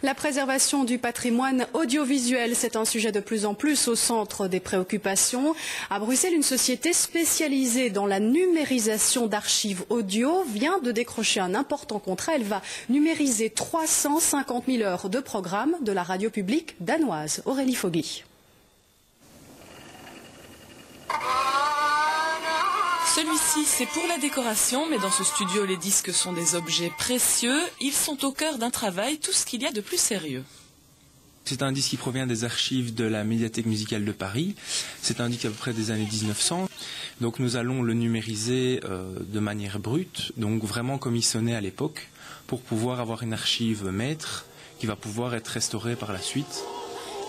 La préservation du patrimoine audiovisuel, c'est un sujet de plus en plus au centre des préoccupations. À Bruxelles, une société spécialisée dans la numérisation d'archives audio vient de décrocher un important contrat. Elle va numériser 350 000 heures de programmes de la radio publique danoise. Aurélie Fogli. Celui-ci, c'est pour la décoration, mais dans ce studio, les disques sont des objets précieux. Ils sont au cœur d'un travail, tout ce qu'il y a de plus sérieux. C'est un disque qui provient des archives de la Médiathèque musicale de Paris. C'est un disque à peu près des années 1900. Donc nous allons le numériser de manière brute, donc vraiment comme il sonnait à l'époque, pour pouvoir avoir une archive maître qui va pouvoir être restaurée par la suite.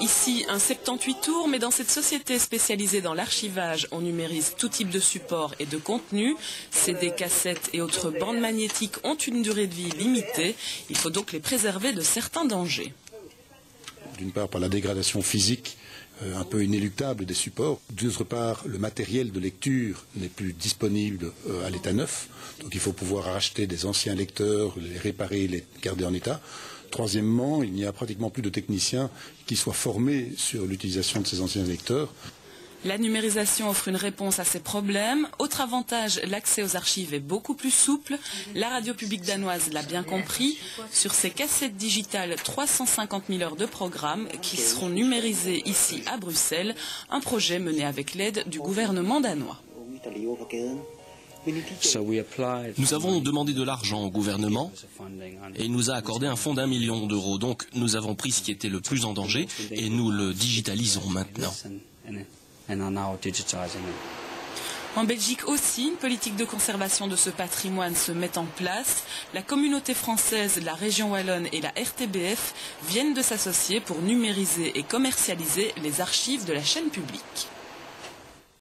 Ici, un 78 tours, mais dans cette société spécialisée dans l'archivage, on numérise tout type de support et de contenu. CD, cassettes et autres bandes magnétiques ont une durée de vie limitée. Il faut donc les préserver de certains dangers. D'une part, par la dégradation physique un peu inéluctable des supports. D'autre part, le matériel de lecture n'est plus disponible à l'état neuf. Donc il faut pouvoir racheter des anciens lecteurs, les réparer, les garder en état. Troisièmement, il n'y a pratiquement plus de techniciens qui soient formés sur l'utilisation de ces anciens lecteurs. La numérisation offre une réponse à ces problèmes. Autre avantage, l'accès aux archives est beaucoup plus souple. La radio publique danoise l'a bien compris. Sur ces cassettes digitales, 350 000 heures de programmes qui seront numérisées ici à Bruxelles. Un projet mené avec l'aide du gouvernement danois. Nous avons demandé de l'argent au gouvernement et il nous a accordé un fonds d'1 million d'euros. Donc nous avons pris ce qui était le plus en danger et nous le digitalisons maintenant. En Belgique aussi, une politique de conservation de ce patrimoine se met en place. La communauté française, la région wallonne et la RTBF viennent de s'associer pour numériser et commercialiser les archives de la chaîne publique.